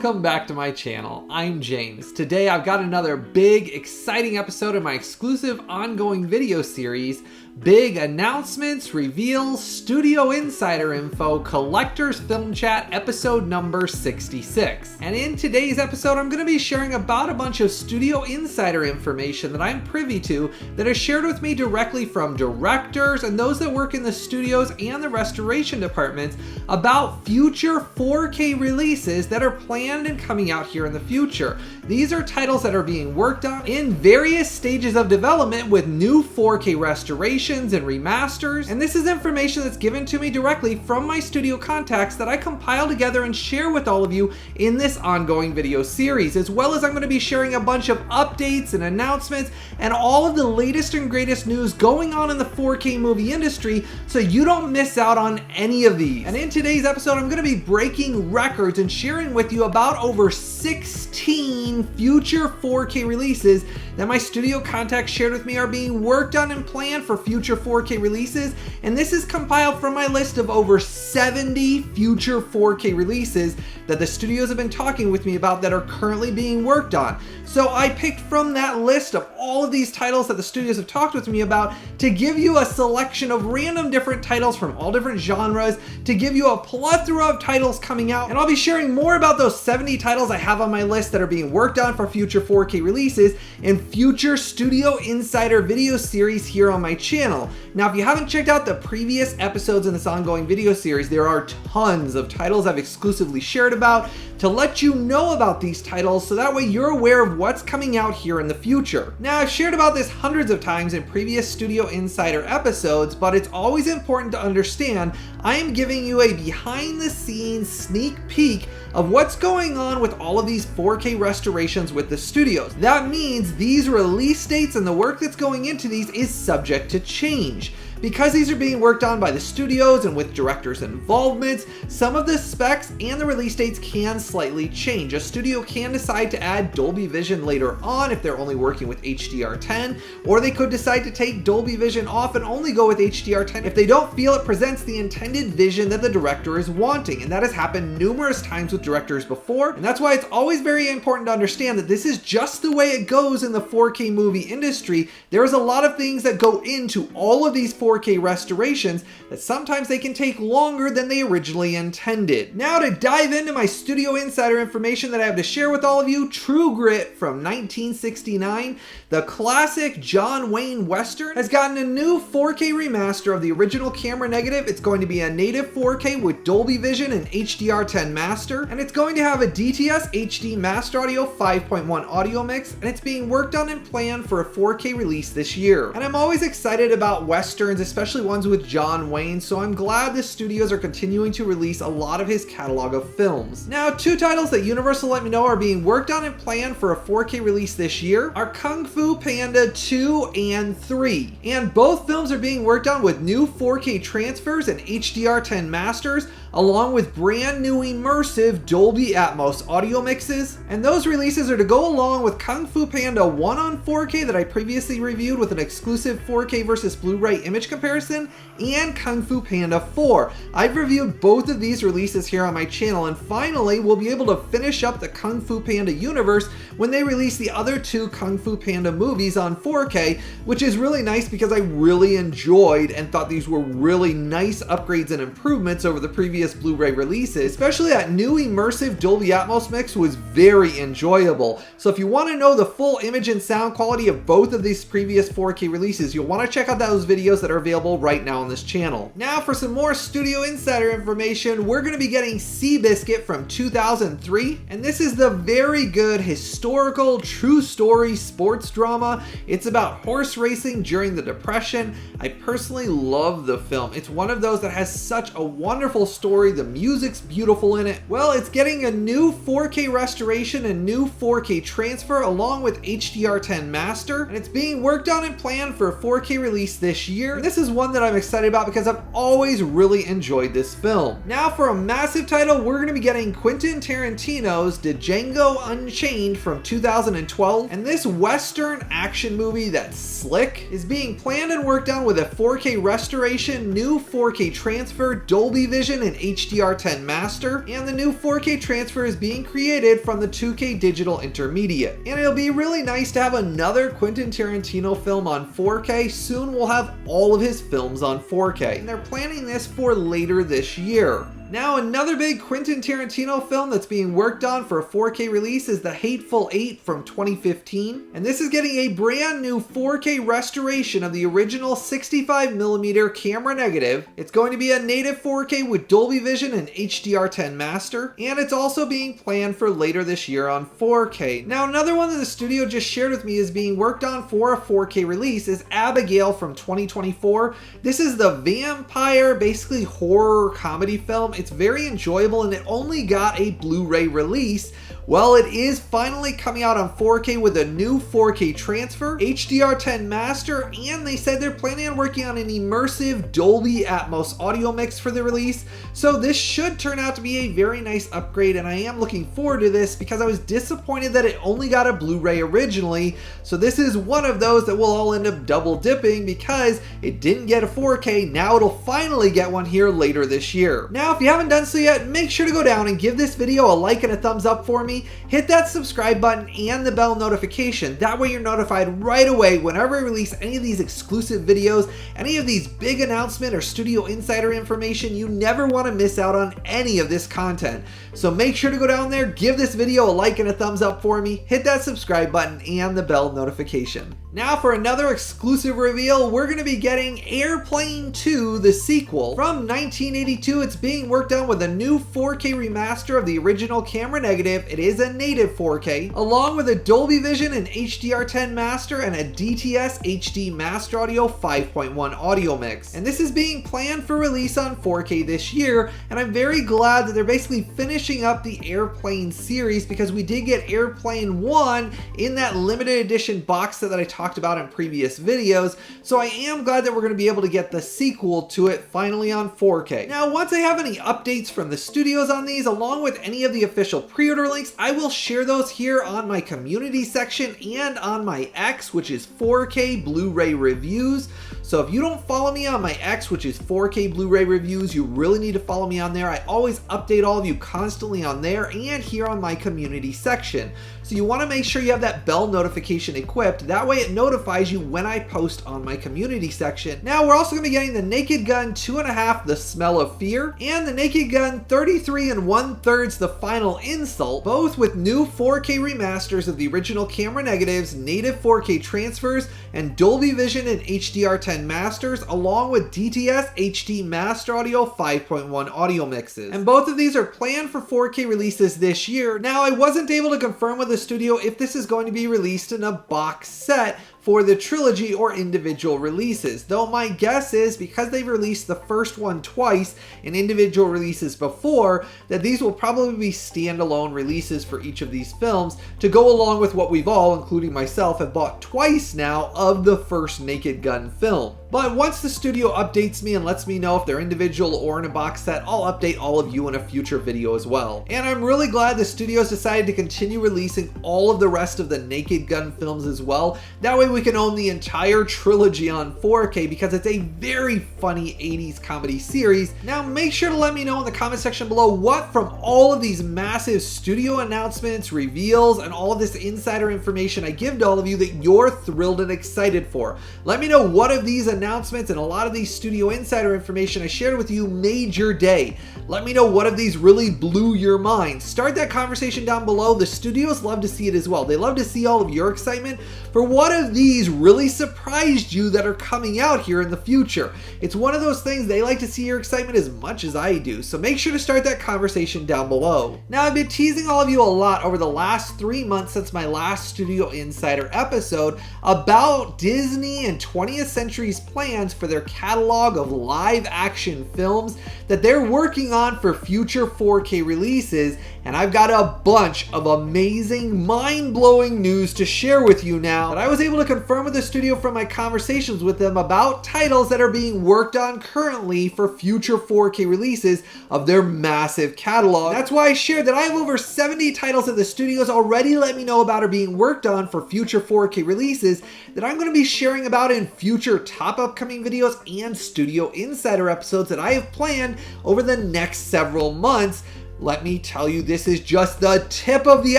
welcome back to my channel. I'm James. Today I've got another big, exciting episode of my exclusive ongoing video series, Big Announcements, Reveals, Studio Insider Info, Collectors Film Chat, episode number 66. And in today's episode, I'm going to be sharing about a bunch of Studio Insider information that I'm privy to that is shared with me directly from directors and those that work in the studios and the restoration departments about future 4K releases that are planned and coming out here in the future. These are titles that are being worked on in various stages of development with new 4K restorations and remasters, and this is information that's given to me directly from my studio contacts that I compile together and share with all of you in this ongoing video series, as well as I'm going to be sharing a bunch of updates and announcements and all of the latest and greatest news going on in the 4K movie industry so you don't miss out on any of these. And in today's episode, I'm going to be breaking records and sharing with you about over 16 future 4K releases that my studio contacts shared with me are being worked on and planned for future 4K releases, and this is compiled from my list of over 70 future 4K releases that the studios have been talking with me about that are currently being worked on. So I picked from that list of all of these titles that the studios have talked with me about to give you a selection of random different titles from all different genres, to give you a plethora of titles coming out, and I'll be sharing more about those 70 titles I have on my list that are being worked on for future 4K releases in future Studio Insider video series here on my channel. Now, if you haven't checked out the previous episodes in this ongoing video series, there are tons of titles I've exclusively shared about to let you know about these titles so that way you're aware of what's coming out here in the future. Now, I've shared about this hundreds of times in previous Studio Insider episodes, but it's always important to understand I am giving you a behind the scenes sneak peek of what's going on with all of these 4K restorations with the studios. That means these release dates and the work that's going into these is subject to change. Because these are being worked on by the studios and with directors' involvement, some of the specs and the release dates can slightly change. A studio can decide to add Dolby Vision later on if they're only working with HDR10, or they could decide to take Dolby Vision off and only go with HDR10 if they don't feel it presents the intended vision that the director is wanting. And that has happened numerous times with directors before, and that's why it's always very important to understand that this is just the way it goes in the 4K movie industry. There's a lot of things that go into all of these 4K restorations that sometimes they can take longer than they originally intended. Now, to dive into my Studio Insider information that I have to share with all of you, True Grit from 1969, the classic John Wayne Western, has gotten a new 4K remaster of the original camera negative. It's going to be a native 4K with Dolby Vision and HDR10 master, and it's going to have a DTS HD Master Audio 5.1 audio mix, and it's being worked on and planned for a 4K release this year. And I'm always excited about Westerns, especially ones with John Wayne, so I'm glad the studios are continuing to release a lot of his catalog of films. Now, two titles that Universal let me know are being worked on and planned for a 4K release this year are Kung Fu Panda 2 and 3. And both films are being worked on with new 4K transfers and HDR10 masters, along with brand new immersive Dolby Atmos audio mixes. And those releases are to go along with Kung Fu Panda 1 on 4K that I previously reviewed with an exclusive 4K versus Blu Ray image comparison, and Kung Fu Panda 4. I've reviewed both of these releases here on my channel, and finally we'll be able to finish up the Kung Fu Panda universe when they release the other two Kung Fu Panda movies on 4K, which is really nice because I really enjoyed and thought these were really nice upgrades and improvements over the previous Blu-ray releases. Especially that new immersive Dolby Atmos mix was very enjoyable. So if you want to know the full image and sound quality of both of these previous 4K releases, you'll want to check out those videos that are available right now on this channel. Now, for some more Studio Insider information, we're going to be getting Seabiscuit from 2003, and this is the very good historical true story sports drama. It's about horse racing during the Depression. I personally love the film. It's one of those that has such a wonderful story. The music's beautiful in it. Well, it's getting a new 4K restoration and new 4K transfer along with HDR10 master, and it's being worked on and planned for a 4K release this year. And this is one that I'm excited about because I've always really enjoyed this film. Now, for a massive title, we're going to be getting Quentin Tarantino's Django Unchained from 2012, and this Western action movie that's slick is being planned and worked on with a 4K restoration, new 4K transfer, Dolby Vision, and HDR10 master, and the new 4K transfer is being created from the 2K digital intermediate. And it'll be really nice to have another Quentin Tarantino film on 4K. Soon we'll have all of his films on 4K, and they're planning this for later this year. Now, another big Quentin Tarantino film that's being worked on for a 4K release is The Hateful Eight from 2015. And this is getting a brand new 4K restoration of the original 65mm camera negative. It's going to be a native 4K with Dolby Vision and HDR10 master. And it's also being planned for later this year on 4K. Now, another one that the studio just shared with me is being worked on for a 4K release is Abigail from 2024. This is the vampire, basically horror comedy film. It's very enjoyable and it only got a Blu-ray release. Well, it is finally coming out on 4K with a new 4K transfer, HDR10 master, and they said they're planning on working on an immersive Dolby Atmos audio mix for the release. So this should turn out to be a very nice upgrade, and I am looking forward to this because I was disappointed that it only got a Blu-ray originally. So this is one of those that we'll all end up double dipping because it didn't get a 4K. Now it'll finally get one here later this year. Now, if you haven't done so yet, make sure to go down and give this video a like and a thumbs up for me. Hit that subscribe button and the bell notification. That way you're notified right away whenever I release any of these exclusive videos, any of these big announcement or studio insider information. You never want to miss out on any of this content. So make sure to go down there, give this video a like and a thumbs up for me, hit that subscribe button and the bell notification. Now for another exclusive reveal, we're going to be getting Airplane 2, the sequel. From 1982, it's being worked on with a new 4K remaster of the original camera negative. It is a native 4K, along with a Dolby Vision and HDR10 master and a DTS HD Master Audio 5.1 audio mix. And this is being planned for release on 4K this year, and I'm very glad that they're basically finishing up the Airplane series because we did get Airplane 1 in that limited edition box set that I talked about in previous videos, so I am glad that we're going to be able to get the sequel to it finally on 4K. Now, once I have any updates from the studios on these, along with any of the official pre-order links, I will share those here on my community section and on my X, which is 4K Blu-ray Reviews. So if you don't follow me on my X, which is 4K Blu-ray Reviews, you really need to follow me on there. I always update all of you constantly on there and here on my community section. So you want to make sure you have that bell notification equipped. That way it notifies you when I post on my community section. Now we're also going to be getting the Naked Gun 2.5, The Smell of Fear, and the Naked Gun 33 1/3, The Final Insult, both with new 4K remasters of the original camera negatives, native 4K transfers, and Dolby Vision and HDR10 masters, along with DTS HD Master Audio 5.1 audio mixes. And both of these are planned for 4K releases this year. Now, I wasn't able to confirm with the studio if this is going to be released in a box set for the trilogy or individual releases, though my guess is because they've released the first one twice in individual releases before, that these will probably be standalone releases for each of these films to go along with what we've all, including myself, have bought twice now of the first Naked Gun film. But once the studio updates me and lets me know if they're individual or in a box set, I'll update all of you in a future video as well. And I'm really glad the studios decided to continue releasing all of the rest of the Naked Gun films as well. That way we can own the entire trilogy on 4K because it's a very funny 80s comedy series. Now make sure to let me know in the comment section below what from all of these massive studio announcements, reveals, and all of this insider information I give to all of you that you're thrilled and excited for. Let me know what of these announcements and a lot of these studio insider information I shared with you made your day. Let me know what of these really blew your mind. Start that conversation down below. The studios love to see it as well. They love to see all of your excitement for what of these really surprised you that are coming out here in the future. It's one of those things they like to see your excitement as much as I do, so make sure to start that conversation down below. Now, I've been teasing all of you a lot over the last 3 months since my last Studio Insider episode about Disney and 20th Century's plans for their catalog of live action films that they're working on for future 4K releases, and I've got a bunch of amazing, mind-blowing news to share with you now now that I was able to confirm with the studio from my conversations with them about titles that are being worked on currently for future 4K releases of their massive catalog. That's why I shared that I have over 70 titles that the studios already let me know about are being worked on for future 4K releases that I'm going to be sharing about in future top upcoming videos and Studio Insider episodes that I have planned over the next several months. Let me tell you, this is just the tip of the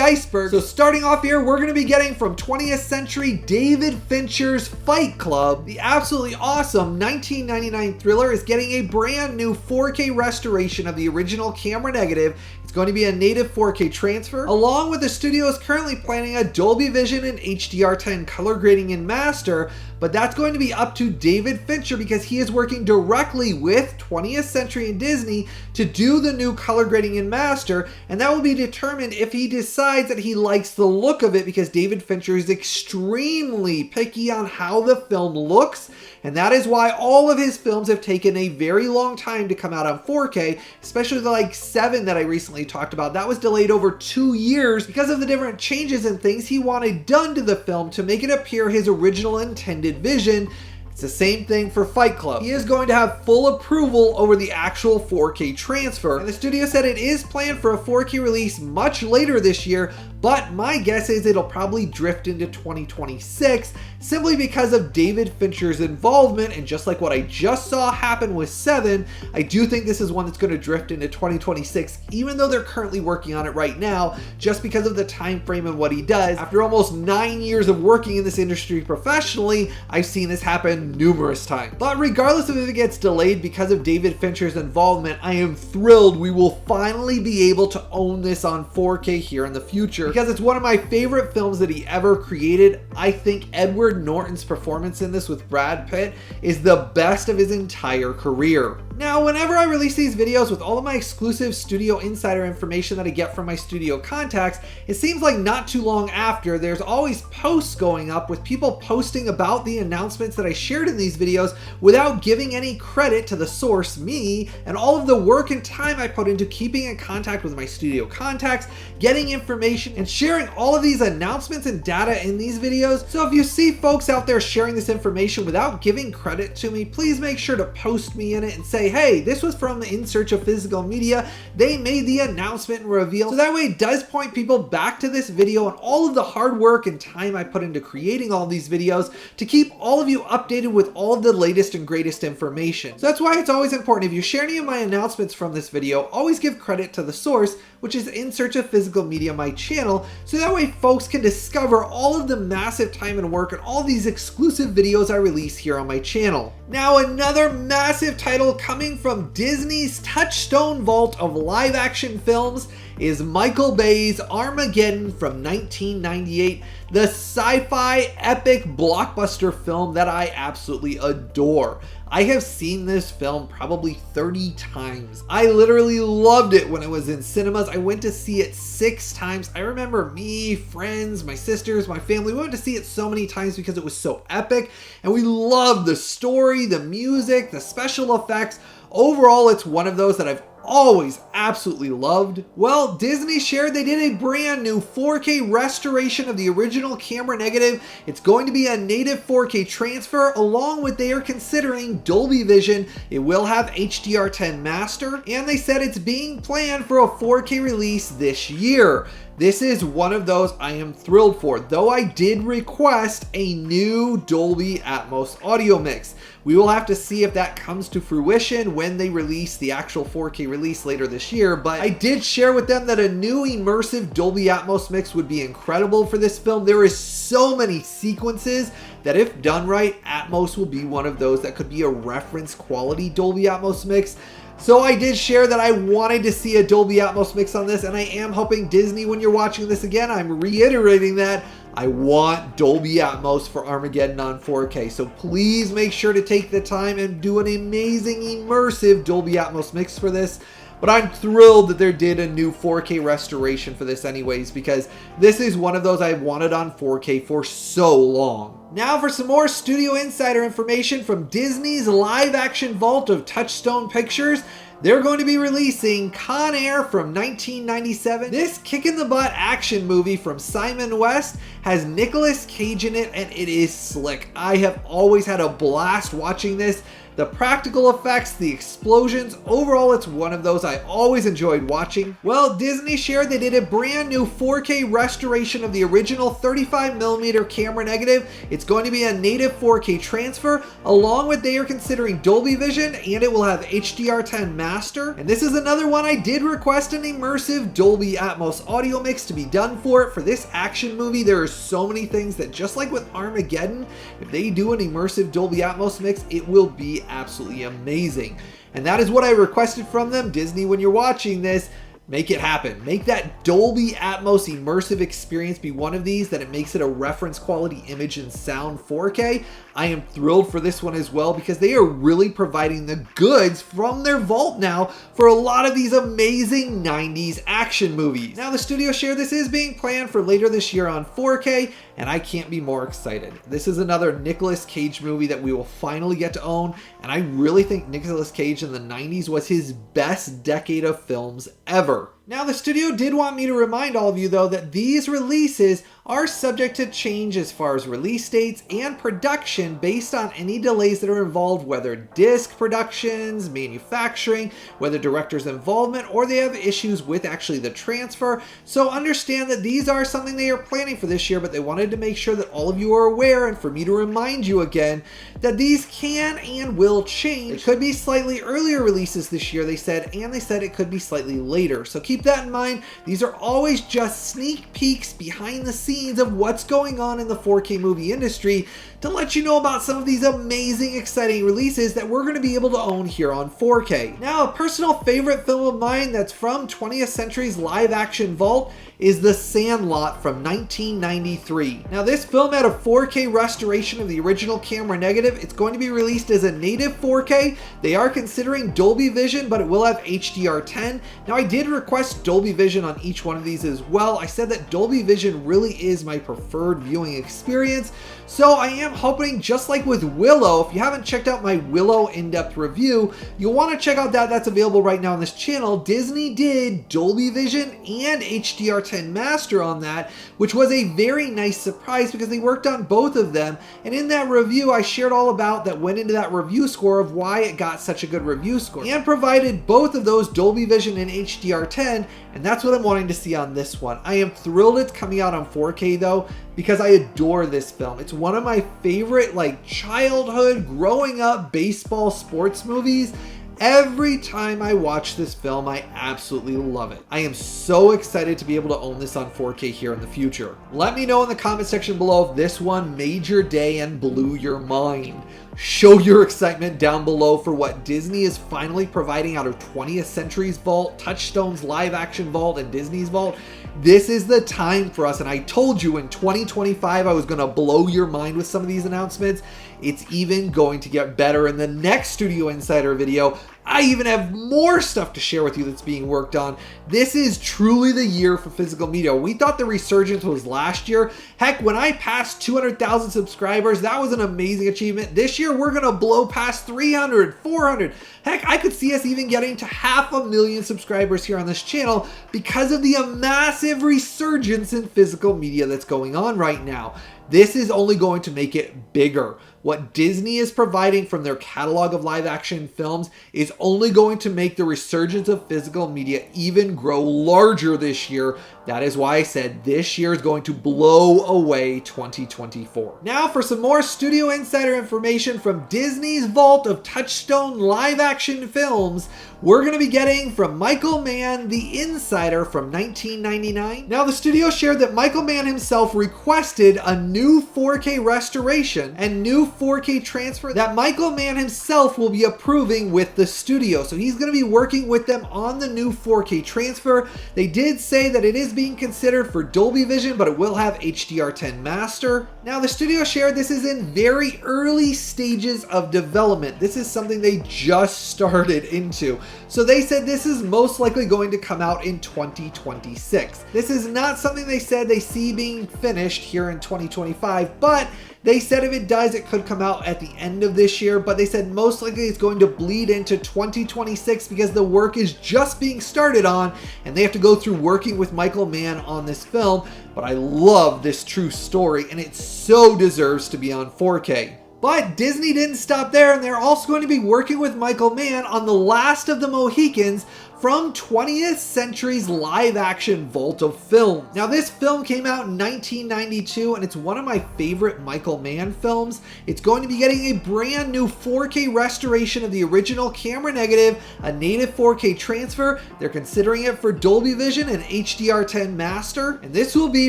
iceberg. So starting off here, we're going to be getting from 20th Century David Fincher's Fight Club. The absolutely awesome 1999 thriller is getting a brand new 4K restoration of the original camera negative. It's going to be a native 4K transfer, along with the studio is currently planning a Dolby Vision and HDR10 color grading in master, but that's going to be up to David Fincher because he is working directly with 20th Century and Disney to do the new color grading in master, and that will be determined if he decides that he likes the look of it, because David Fincher is extremely picky on how the film looks, and that is why all of his films have taken a very long time to come out on 4K, especially the like 7 that I recently talked about. That was delayed over 2 years because of the different changes and things he wanted done to the film to make it appear his original intended vision. It's the same thing for Fight Club. He is going to have full approval over the actual 4K transfer, and the studio said it is planned for a 4K release much later this year, but my guess is it'll probably drift into 2026 simply because of David Fincher's involvement, and just like what I just saw happen with 7, I do think this is one that's going to drift into 2026 even though they're currently working on it right now, just because of the time frame and what he does. After almost 9 years of working in this industry professionally, I've seen this happen numerous times. But regardless of if it gets delayed because of David Fincher's involvement, I am thrilled we will finally be able to own this on 4K here in the future, because it's one of my favorite films that he ever created. I think Edward Norton's performance in this with Brad Pitt is the best of his entire career. Now, whenever I release these videos with all of my exclusive Studio Insider information that I get from my studio contacts, it seems like not too long after, there's always posts going up with people posting about the announcements that I shared in these videos without giving any credit to the source, me, and all of the work and time I put into keeping in contact with my studio contacts, getting information, and sharing all of these announcements and data in these videos. So if you see folks out there sharing this information without giving credit to me, please make sure to post me in it and say, hey, this was from In Search of Physical Media. They made the announcement and reveal. So that way it does point people back to this video and all of the hard work and time I put into creating all these videos to keep all of you updated with all of the latest and greatest information. So that's why it's always important, if you share any of my announcements from this video, always give credit to the source, which is In Search of Physical Media, my channel, so that way folks can discover all of the massive time and work and all these exclusive videos I release here on my channel. Now, another massive title coming from Disney's Touchstone vault of live action films is Michael Bay's Armageddon from 1998, the sci-fi epic blockbuster film that I absolutely adore. I have seen this film probably 30 times. I literally loved it when it was in cinemas. I went to see it 6 times. I remember me, friends, my sisters, my family, we went to see it so many times because it was so epic, and we loved the story, the music, the special effects. Overall, it's one of those that I've always absolutely loved. Well, Disney shared they did a brand new 4K restoration of the original camera negative. It's going to be a native 4K transfer, along with they are considering Dolby Vision. It will have HDR10 master, and they said it's being planned for a 4K release this year. This is one of those I am thrilled for, though I did request a new Dolby Atmos audio mix. We will have to see if that comes to fruition when they release the actual 4K release later this year, but I did share with them that a new immersive Dolby Atmos mix would be incredible for this film. There is so many sequences that if done right, Atmos will be one of those that could be a reference quality Dolby Atmos mix. So I did share that I wanted to see a Dolby Atmos mix on this, and I am hoping Disney, when you're watching this again, I'm reiterating that I want Dolby Atmos for Armageddon on 4K. So please make sure to take the time and do an amazing immersive Dolby Atmos mix for this. But I'm thrilled that they did a new 4K restoration for this anyways, because this is one of those I've wanted on 4K for so long. Now for some more Studio Insider information from Disney's live action vault of Touchstone Pictures. they're going to be releasing Con Air from 1997. This kick-in-the-butt action movie from Simon West has Nicolas Cage in it, and it is slick. I have always had a blast watching this. The practical effects, the explosions, overall it's one of those I always enjoyed watching. Well, Disney shared they did a brand new 4K restoration of the original 35mm camera negative. It's going to be a native 4K transfer, along with they are considering Dolby Vision, and it will have HDR10 master. And this is another one I did request an immersive Dolby Atmos audio mix to be done for it. For this action movie, there are so many things that, just like with Armageddon, if they do an immersive Dolby Atmos mix, it will be absolutely amazing. And that is what I requested from them. Disney, when you're watching this, make it happen. Make that Dolby Atmos immersive experience be one of these, that it makes it a reference quality image and sound 4K. I am thrilled for this one as well, because they are really providing the goods from their vault now for a lot of these amazing 90s action movies. Now, the studio shared this is being planned for later this year on 4K, and I can't be more excited. This is another Nicolas Cage movie that we will finally get to own, and I really think Nicolas Cage in the 90s was his best decade of films ever. Now, the studio did want me to remind all of you, though, that these releases are subject to change as far as release dates and production based on any delays that are involved, whether disc productions, manufacturing, whether director's involvement, or they have issues with actually the transfer. So understand that these are something they are planning for this year, but they wanted to make sure that all of you are aware, and for me to remind you again that these can and will change. It could be slightly earlier releases this year, they said, and they said it could be slightly later. So keep that in mind. These are always just sneak peeks behind the scenes of what's going on in the 4K movie industry to let you know about some of these amazing, exciting releases that we're going to be able to own here on 4K. Now, a personal favorite film of mine that's from 20th Century's live action vault is The Sandlot from 1993. Now, this film had a 4K restoration of the original camera negative. It's going to be released as a native 4K. They are considering Dolby Vision, but it will have HDR10. Now, I did request Dolby Vision on each one of these as well. I said that Dolby Vision really is my preferred viewing experience. So I am hoping, just like with Willow, if you haven't checked out my Willow in-depth review, you'll want to check out that. That's available right now on this channel. Disney did Dolby Vision and HDR10 Master on that, which was a very nice surprise because they worked on both of them. And in that review, I shared all about that, went into that review score of why it got such a good review score, and provided both of those Dolby Vision and HDR10, and that's what I'm wanting to see on this one. I am thrilled it's coming out on 4K though, because I adore this film. It's one of my favorite, like, childhood, growing up baseball sports movies. Every time I watch this film, I absolutely love it. I am so excited to be able to own this on 4K here in the future. Let me know in the comment section below if this one made your day and blew your mind. Show your excitement down below for what Disney is finally providing out of 20th Century's vault, Touchstone's live action vault, and Disney's vault. This is the time for us, and I told you in 2025 I was going to blow your mind with some of these announcements. It's even going to get better in the next Studio Insider video. I even have more stuff to share with you that's being worked on. This is truly the year for physical media. We thought the resurgence was last year. Heck, when I passed 200,000 subscribers, that was an amazing achievement. This year, we're going to blow past 300, 400. Heck, I could see us even getting to 500,000 subscribers here on this channel because of the massive resurgence in physical media that's going on right now. This is only going to make it bigger. What Disney is providing from their catalog of live action films is only going to make the resurgence of physical media even grow larger this year. That is why I said this year is going to blow away 2024. Now for some more Studio Insider information from Disney's vault of Touchstone live action films, we're going to be getting from Michael Mann, the Insider from 1999. Now the studio shared that Michael Mann himself requested a new 4K restoration and new 4K transfer that Michael Mann himself will be approving with the studio. So he's going to be working with them on the new 4K transfer. They did say that it is being considered for Dolby Vision, but it will have HDR10 Master. Now the studio shared this is in very early stages of development. This is something they just started into. So they said this is most likely going to come out in 2026. This is not something they said they see being finished here in 2025. 2025, but they said if it does, it could come out at the end of this year, but they said most likely it's going to bleed into 2026 because the work is just being started on and they have to go through working with Michael Mann on this film. But I love this true story and it so deserves to be on 4K. But Disney didn't stop there, and they're also going to be working with Michael Mann on The Last of the Mohicans from 20th Century's live-action vault of film. Now, this film came out in 1992, and it's one of my favorite Michael Mann films. It's going to be getting a brand new 4K restoration of the original camera negative, a native 4K transfer. They're considering it for Dolby Vision and HDR10 Master, and this will be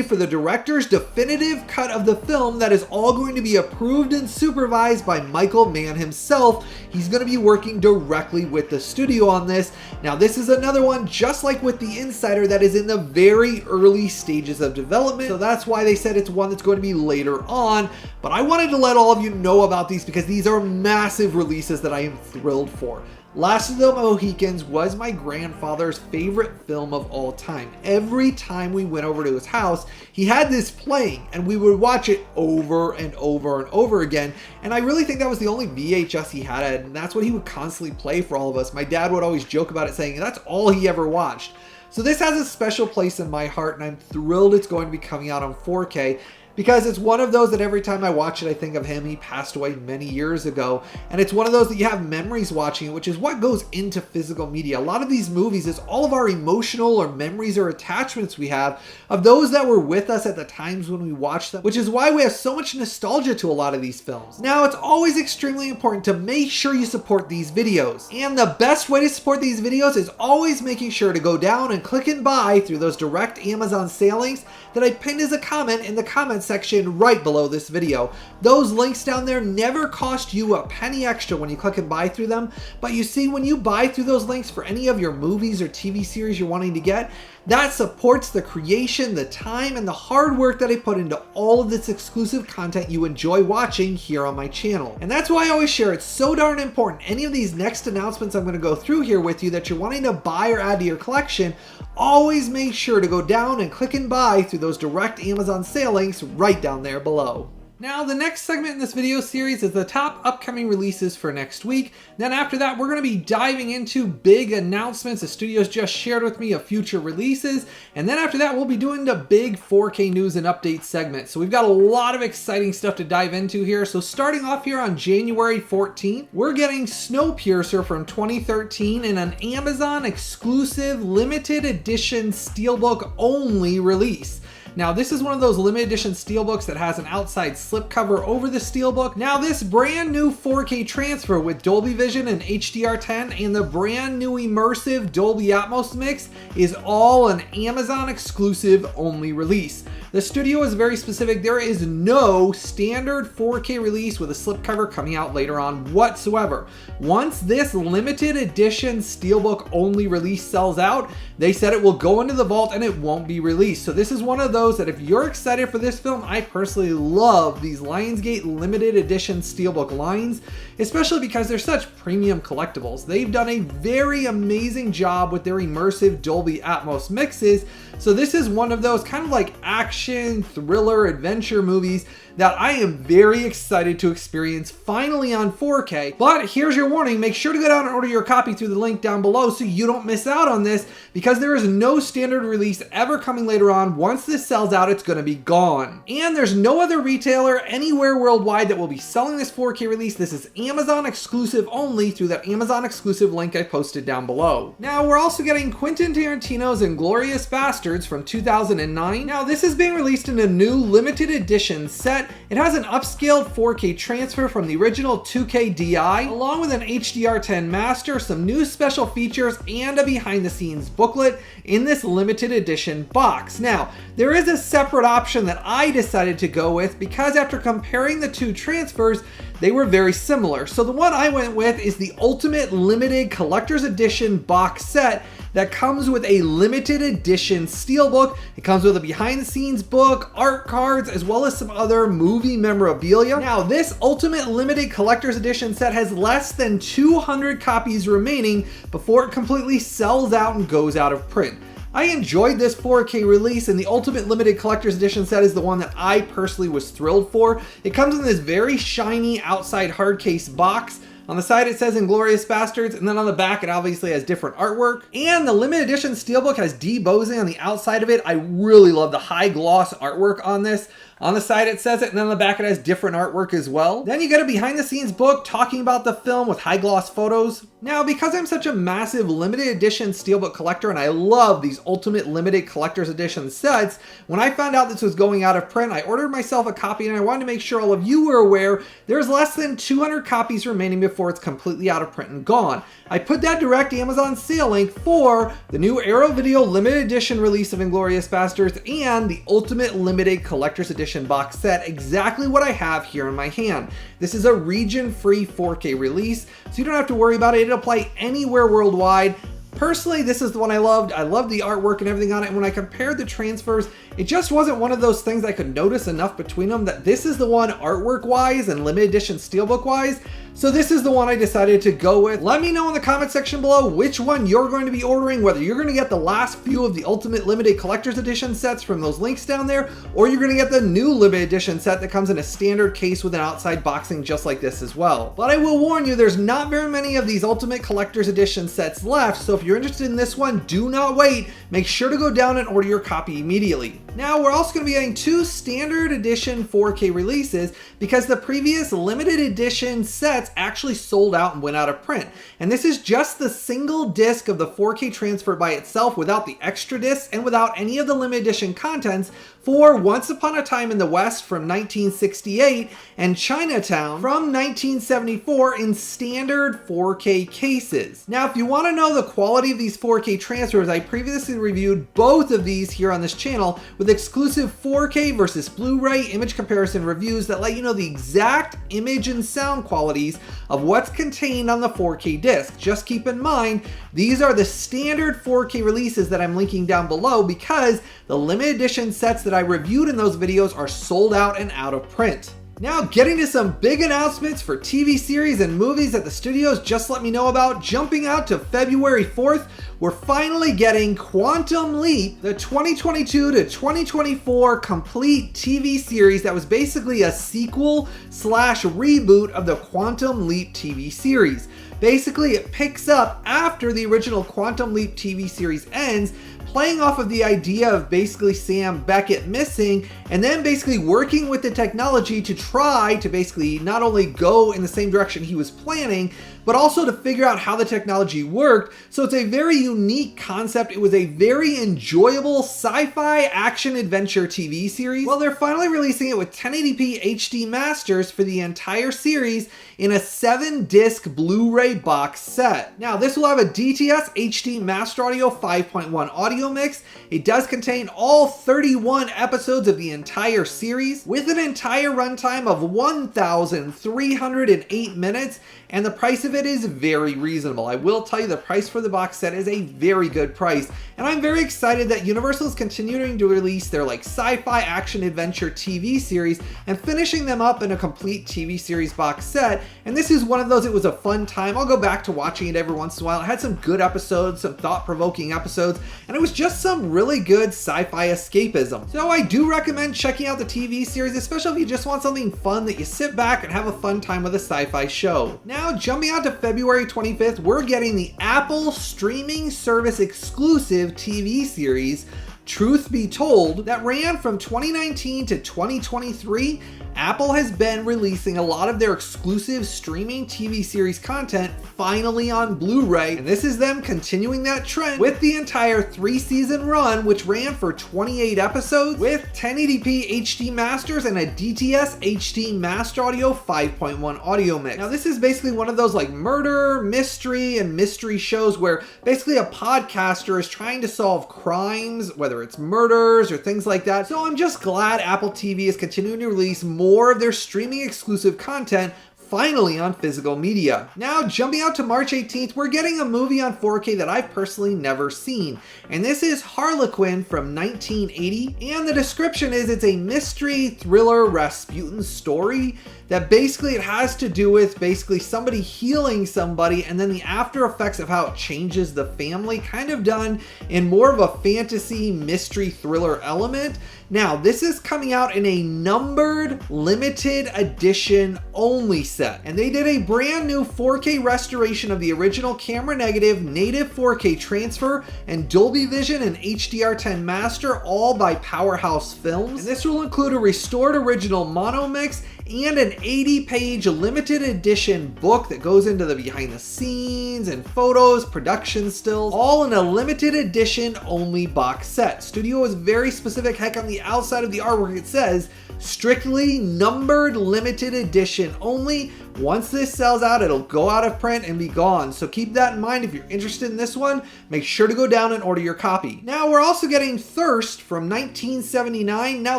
for the director's definitive cut of the film that is all going to be approved and supervised by Michael Mann himself. He's going to be working directly with the studio on this. Now, this is another one, just like with The Insider, that is in the very early stages of development. So that's why they said it's one that's going to be later on. But I wanted to let all of you know about these because these are massive releases that I am thrilled for. Last of the Mohicans was my grandfather's favorite film of all time. Every time we went over to his house, he had this playing and we would watch it over and over and over again. And I really think that was the only VHS he had, and that's what he would constantly play for all of us. My dad would always joke about it, saying that's all he ever watched. So this has a special place in my heart, and I'm thrilled it's going to be coming out on 4K. Because it's one of those that every time I watch it, I think of him. He passed away many years ago. And it's one of those that you have memories watching it, which is what goes into physical media. A lot of these movies is all of our emotional or memories or attachments we have of those that were with us at the times when we watched them, which is why we have so much nostalgia to a lot of these films. Now, it's always extremely important to make sure you support these videos. And the best way to support these videos is always making sure to go down and click and buy through those direct Amazon sale links that I pinned as a comment in the comments section right below this video. Those links down there never cost you a penny extra when you click and buy through them, but you see, when you buy through those links for any of your movies or TV series you're wanting to get, that supports the creation, the time, and the hard work that I put into all of this exclusive content you enjoy watching here on my channel. And that's why I always share it's so darn important. Any of these next announcements I'm going to go through here with you that you're wanting to buy or add to your collection, always make sure to go down and click and buy through those direct Amazon sale links right down there below. Now, the next segment in this video series is the top upcoming releases for next week. Then after that, we're going to be diving into big announcements. The studios just shared with me of future releases. And then after that, we'll be doing the big 4K news and updates segment. So we've got a lot of exciting stuff to dive into here. So starting off here on January 14th, we're getting Snowpiercer from 2013 in an Amazon exclusive limited edition Steelbook only release. Now, this is one of those limited edition steelbooks that has an outside slipcover over the steelbook. Now, this brand new 4K transfer with Dolby Vision and HDR10 and the brand new immersive Dolby Atmos mix is all an Amazon exclusive only release. The studio is very specific. There is no standard 4K release with a slipcover coming out later on whatsoever. Once this limited edition steelbook only release sells out, they said it will go into the vault and it won't be released. So this is one of those that if you're excited for this film, I personally love these Lionsgate limited edition steelbook lines, especially because they're such premium collectibles. They've done a very amazing job with their immersive Dolby Atmos mixes. So this is one of those kind of like action, thriller, adventure movies that I am very excited to experience finally on 4K. But here's your warning, make sure to go down and order your copy through the link down below so you don't miss out on this, because there is no standard release ever coming later on. Once this sells out, it's gonna be gone. And there's no other retailer anywhere worldwide that will be selling this 4K release. This is Amazon exclusive only through that Amazon exclusive link I posted down below. Now, we're also getting Quentin Tarantino's Inglourious Basterds from 2009. Now, this is being released in a new limited edition set. It has an upscaled 4K transfer from the original 2K DI, along with an HDR10 master, some new special features, and a behind the scenes booklet in this limited edition box. Now, there is a separate option that I decided to go with because after comparing the two transfers, they were very similar. So the one I went with is the Ultimate Limited Collector's Edition box set that comes with a limited edition steelbook. It comes with a behind the scenes book, art cards, as well as some other movie memorabilia. Now, this Ultimate Limited Collector's Edition set has less than 200 copies remaining before it completely sells out and goes out of print. I enjoyed this 4K release, and the Ultimate Limited Collector's Edition set is the one that I personally was thrilled for. It comes in this very shiny outside hard case box. On the side it says Inglourious Basterds, and then on the back it obviously has different artwork. And the limited edition steelbook has debosing on the outside of it. I really love the high gloss artwork on this. On the side it says it, and then on the back it has different artwork as well. Then you get a behind the scenes book talking about the film with high gloss photos. Now, because I'm such a massive limited edition steelbook collector and I love these Ultimate Limited Collector's Edition sets, when I found out this was going out of print, I ordered myself a copy, and I wanted to make sure all of you were aware there's less than 200 copies remaining before it's completely out of print and gone. I put that direct Amazon sale link for the new Arrow Video limited edition release of Inglourious Basterds and the Ultimate Limited Collector's Edition box set, exactly what I have here in my hand. This is a region-free 4K release, so you don't have to worry about it. It'll play anywhere worldwide. Personally, this is the one I loved. I loved the artwork and everything on it, and when I compared the transfers, it just wasn't one of those things I could notice enough between them that this is the one artwork-wise and limited edition steelbook-wise. So this is the one I decided to go with. Let me know in the comment section below which one you're going to be ordering, whether you're going to get the last few of the Ultimate Limited Collector's Edition sets from those links down there, or you're going to get the new limited edition set that comes in a standard case with an outside boxing just like this as well. But I will warn you, there's not very many of these Ultimate Collector's Edition sets left, so if you're interested in this one, do not wait. Make sure to go down and order your copy immediately. Now, we're also going to be getting two standard edition 4K releases because the previous limited edition sets actually sold out and went out of print. And this is just the single disc of the 4K transfer by itself without the extra discs and without any of the limited edition contents for Once Upon a Time in the West from 1968 and Chinatown from 1974 in standard 4K cases. Now, if you want to know the quality of these 4K transfers, I previously reviewed both of these here on this channel with exclusive 4K versus Blu-ray image comparison reviews that let you know the exact image and sound qualities of what's contained on the 4K disc. Just keep in mind, these are the standard 4K releases that I'm linking down below because the limited edition sets that I reviewed in those videos are sold out and out of print. Now, getting to some big announcements for TV series and movies that the studios just let me know about. Jumping out to February 4th, we're finally getting Quantum Leap, the 2022 to 2024 complete TV series that was basically a sequel slash reboot of the Quantum Leap TV series. Basically, it picks up after the original Quantum Leap TV series ends, playing off of the idea of basically Sam Beckett missing and then basically working with the technology to try to basically not only go in the same direction he was planning, but also to figure out how the technology worked. So it's a very unique concept. It was a very enjoyable sci-fi action adventure TV series. Well, they're finally releasing it with 1080p HD masters for the entire series in a 7-disc Blu-ray box set. Now, this will have a DTS HD Master Audio 5.1 audio mix. It does contain all 31 episodes of the entire series with an entire runtime of 1,308 minutes, and the price of it is very reasonable. I will tell you the price for the box set is a very good price, and I'm very excited that Universal is continuing to release their sci-fi action adventure TV series and finishing them up in a complete TV series box set. And this is one of those, it was a fun time. I'll go back to watching it every once in a while. It had some good episodes, some thought-provoking episodes, and it was just some really good sci-fi escapism. So I do recommend checking out the TV series, especially if you just want something fun that you sit back and have a fun time with a sci-fi show. Now, jumping out to February 25th, we're getting the Apple streaming service exclusive TV series, Truth Be Told, that ran from 2019 to 2023. Apple has been releasing a lot of their exclusive streaming TV series content finally on Blu-ray, and this is them continuing that trend with the entire 3-season run, which ran for 28 episodes with 1080p HD masters and a DTS HD Master Audio 5.1 audio mix. Now, this is basically one of those murder, mystery, and mystery shows where basically a podcaster is trying to solve crimes, whether it's murders or things like that. So I'm just glad Apple TV is continuing to release more of their streaming exclusive content finally on physical media. Now, jumping out to March 18th, we're getting a movie on 4K that I've personally never seen. And this is Harlequin from 1980. And the description is it's a mystery thriller Rasputin story that basically it has to do with basically somebody healing somebody and then the after effects of how it changes the family, kind of done in more of a fantasy mystery thriller element. Now, this is coming out in a numbered limited edition only set. And they did a brand new 4K restoration of the original camera negative, native 4K transfer, and Dolby Vision and HDR10 master, all by Powerhouse Films. And this will include a restored original mono mix and an 80-page limited edition book that goes into the behind the scenes and photos, production stills, all in a limited edition only box set. Studio is very specific. Heck, on the outside of the artwork it says strictly numbered limited edition only. Once this sells out, it'll go out of print and be gone. So keep that in mind. If you're interested in this one, make sure to go down and order your copy. Now, we're also getting Thirst from 1979. Now,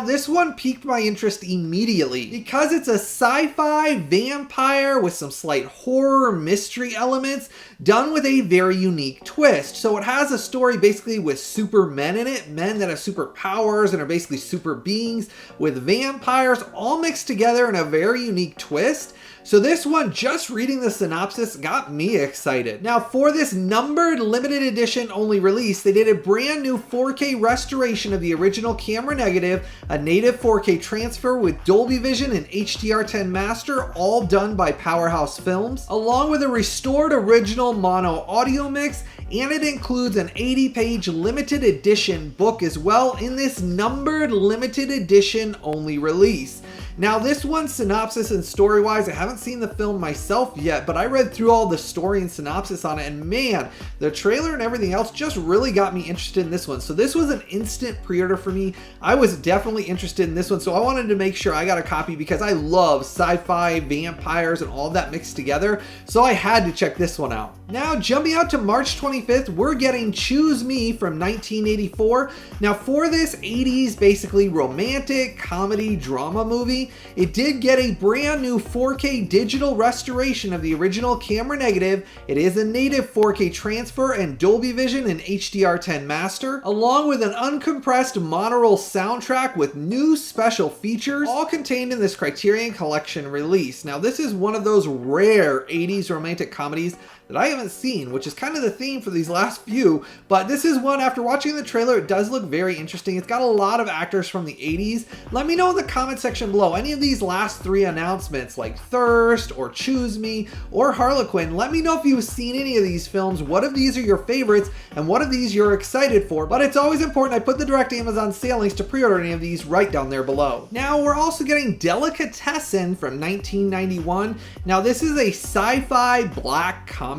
this one piqued my interest immediately because it's a sci-fi vampire with some slight horror mystery elements done with a very unique twist. So it has a story basically with super men in it, men that have superpowers and are basically super beings with vampires all mixed together in a very unique twist. So this one, just reading the synopsis, got me excited. Now, for this numbered limited edition only release, they did a brand new 4K restoration of the original camera negative, a native 4K transfer with Dolby Vision and HDR10 master, all done by Powerhouse Films, along with a restored original mono audio mix, and it includes an 80-page limited edition book as well in this numbered limited edition only release. Now, this one, synopsis and story-wise, I haven't seen the film myself yet, but I read through all the story and synopsis on it, and man, the trailer and everything else just really got me interested in this one. So this was an instant pre-order for me. I was definitely interested in this one, so I wanted to make sure I got a copy because I love sci-fi, vampires, and all that mixed together, so I had to check this one out. Now, jumping out to March 25th, we're getting Choose Me from 1984. Now, for this 80s, basically romantic comedy drama movie, it did get a brand new 4K digital restoration of the original camera negative. It is a native 4K transfer and Dolby Vision and HDR10 master, along with an uncompressed monaural soundtrack with new special features, all contained in this Criterion Collection release. Now, this is one of those rare 80s romantic comedies that I haven't seen, which is kind of the theme for these last few, but this is one, after watching the trailer, it does look very interesting. It's got a lot of actors from the 80s. Let me know in the comment section below, any of these last three announcements, like Thirst, or Choose Me, or Harlequin, let me know if you've seen any of these films, what of these are your favorites, and what of these you're excited for. But it's always important I put the direct Amazon sale links to pre-order any of these right down there below. Now, we're also getting Delicatessen from 1991. Now, this is a sci-fi black comedy.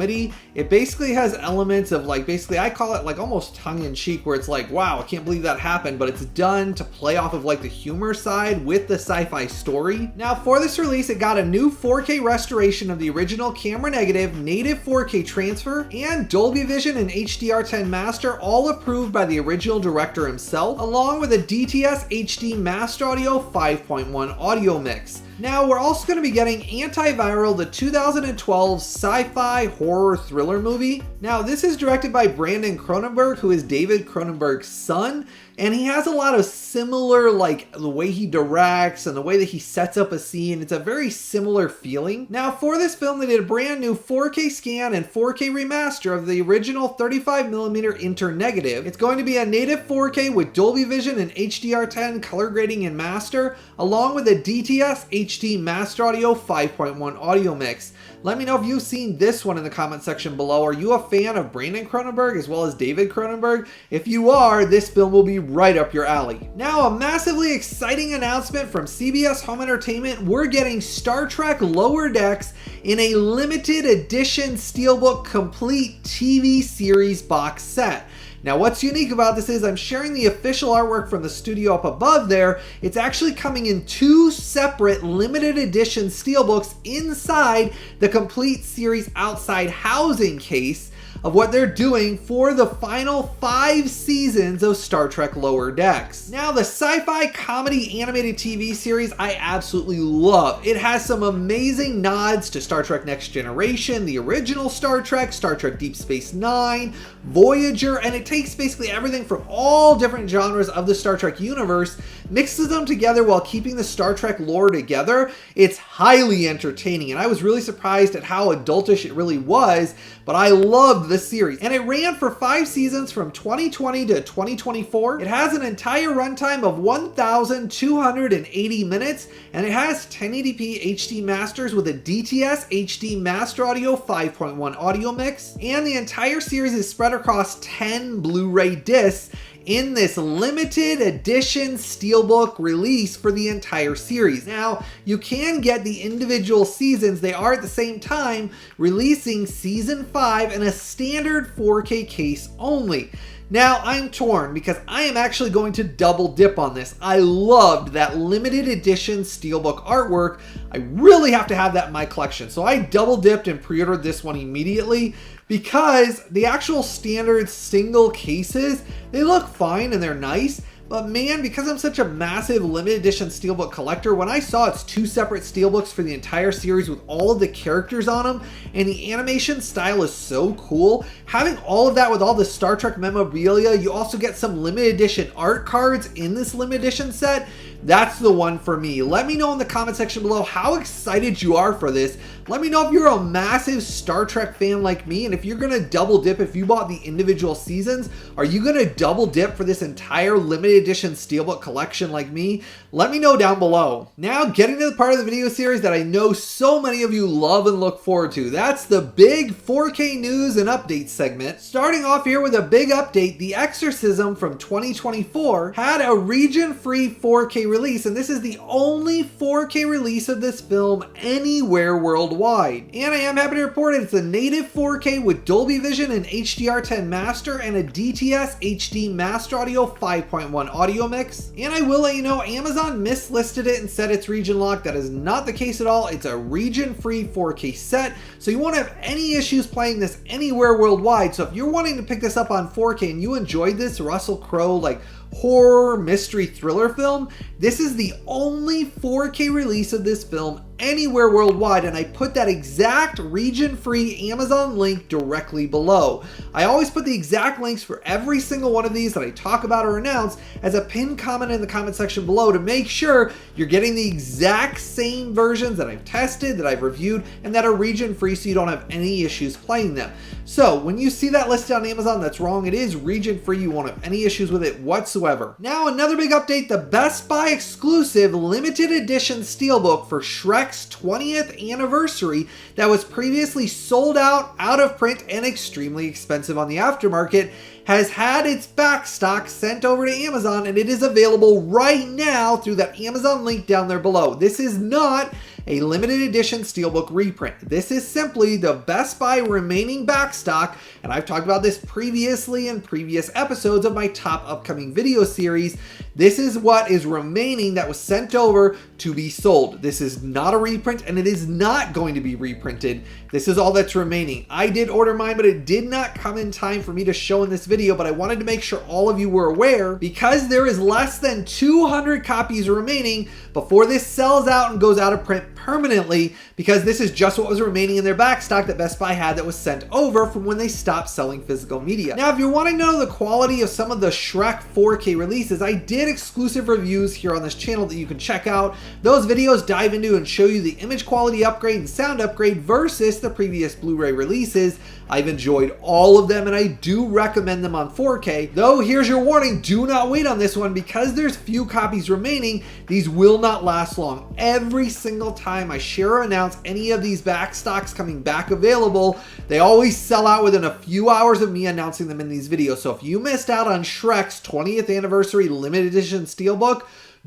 It basically has elements of, like, basically I call it like almost tongue-in-cheek, where it's like, wow, I can't believe that happened, but it's done to play off of like the humor side with the sci-fi story. Now, for this release, it got a new 4K restoration of the original camera negative, native 4K transfer, and Dolby Vision and HDR10 master, all approved by the original director himself, along with a DTS HD Master Audio 5.1 audio mix. Now, we're also going to be getting Antiviral, the 2012 sci-fi horror thriller movie. Now, this is directed by Brandon Cronenberg, who is David Cronenberg's son, and he has a lot of similar, like, the way he directs and the way that he sets up a scene. It's a very similar feeling. Now, for this film, they did a brand new 4K scan and 4K remaster of the original 35mm inter negative. It's going to be a native 4K with Dolby Vision and HDR10 color grading and master, along with a DTS HD Master Audio 5.1 audio mix. Let me know if you've seen this one in the comment section below. Are you a fan of Brandon Cronenberg as well as David Cronenberg? If you are, this film will be right up your alley. Now, a massively exciting announcement from CBS Home Entertainment. We're getting Star Trek Lower Decks in a limited edition Steelbook complete TV series box set. Now, what's unique about this is I'm sharing the official artwork from the studio up above there. It's actually coming in two separate limited edition steelbooks inside the complete series outside housing case. of what they're doing for the final 5 seasons of Star Trek Lower Decks. Now, the sci-fi comedy animated TV series I absolutely love. It has some amazing nods to Star Trek Next Generation, the original Star Trek Deep Space Nine, Voyager, and it takes basically everything from all different genres of the Star Trek universe, mixes them together while keeping the Star Trek lore together. It's highly entertaining, and I was really surprised at how adultish it really was, but I loved this series. And it ran for 5 seasons from 2020 to 2024. It has an entire runtime of 1,280 minutes, and it has 1080p HD masters with a DTS HD Master Audio 5.1 audio mix, and the entire series is spread across 10 Blu-ray discs in this limited edition Steelbook release for the entire series. Now, you can get the individual seasons. They are at the same time releasing season 5 in a standard 4K case only. Now, I'm torn because I am actually going to double dip on this. I loved that limited edition Steelbook artwork. I really have to have that in my collection. So I double dipped and pre-ordered this one immediately because the actual standard single cases, they look fine and they're nice. But man, because I'm such a massive limited edition Steelbook collector, when I saw it's 2 separate Steelbooks for the entire series with all of the characters on them, and the animation style is so cool, having all of that with all the Star Trek memorabilia, you also get some limited edition art cards in this limited edition set, that's the one for me. Let me know in the comment section below how excited you are for this. Let me know if you're a massive Star Trek fan like me, and if you're gonna double dip, if you bought the individual seasons, are you gonna double dip for this entire limited edition Steelbook collection like me? Let me know down below. Now, getting to the part of the video series that I know so many of you love and look forward to. That's the big 4K news and updates segment. Starting off here with a big update, The Exorcism from 2024 had a region-free 4K release, and this is the only 4K release of this film anywhere worldwide. And I am happy to report it's a native 4K with Dolby Vision and HDR10 Master and a DTS HD Master Audio 5.1 audio mix. And I will let you know, Amazon mislisted it and said it's region locked. That is not the case at all. It's a region-free 4K set, so you won't have any issues playing this anywhere worldwide. So if you're wanting to pick this up on 4K and you enjoyed this Russell Crowe like horror mystery thriller film, this is the only 4K release of this film anywhere worldwide, and I put that exact region-free Amazon link directly below. I always put the exact links for every single one of these that I talk about or announce as a pinned comment in the comment section below to make sure you're getting the exact same versions that I've tested, that I've reviewed, and that are region-free so you don't have any issues playing them. So when you see that listed on Amazon, that's wrong. It is region-free. You won't have any issues with it whatsoever. Now, another big update, the Best Buy exclusive limited edition Steelbook for Shrek's 20th anniversary that was previously sold out of print, and extremely expensive on the aftermarket, has had its back stock sent over to Amazon, and it is available right now through that Amazon link down there below. This is not a limited edition Steelbook reprint. This is simply the Best Buy remaining back stock, and I've talked about this previously in previous episodes of my top upcoming video series. This is what is remaining that was sent over to be sold. This is not a reprint, and it is not going to be reprinted. This is all that's remaining. I did order mine, but it did not come in time for me to show in this video, but I wanted to make sure all of you were aware, because there is less than 200 copies remaining before this sells out and goes out of print permanently, because this is just what was remaining in their back stock that Best Buy had that was sent over from when they stopped selling physical media. Now, if you're wanting to know the quality of some of the Shrek 4K releases, I did exclusive reviews here on this channel that you can check out. Those videos dive into and show you the image quality upgrade and sound upgrade versus the previous Blu-ray releases. I've enjoyed all of them, and I do recommend them on 4K. Though, here's your warning, do not wait on this one, because there's few copies remaining. These will not last long. Every single time I share or announce any of these back stocks coming back available, they always sell out within a few hours of me announcing them in these videos. So if you missed out on Shrek's 20th anniversary limited edition Steelbook,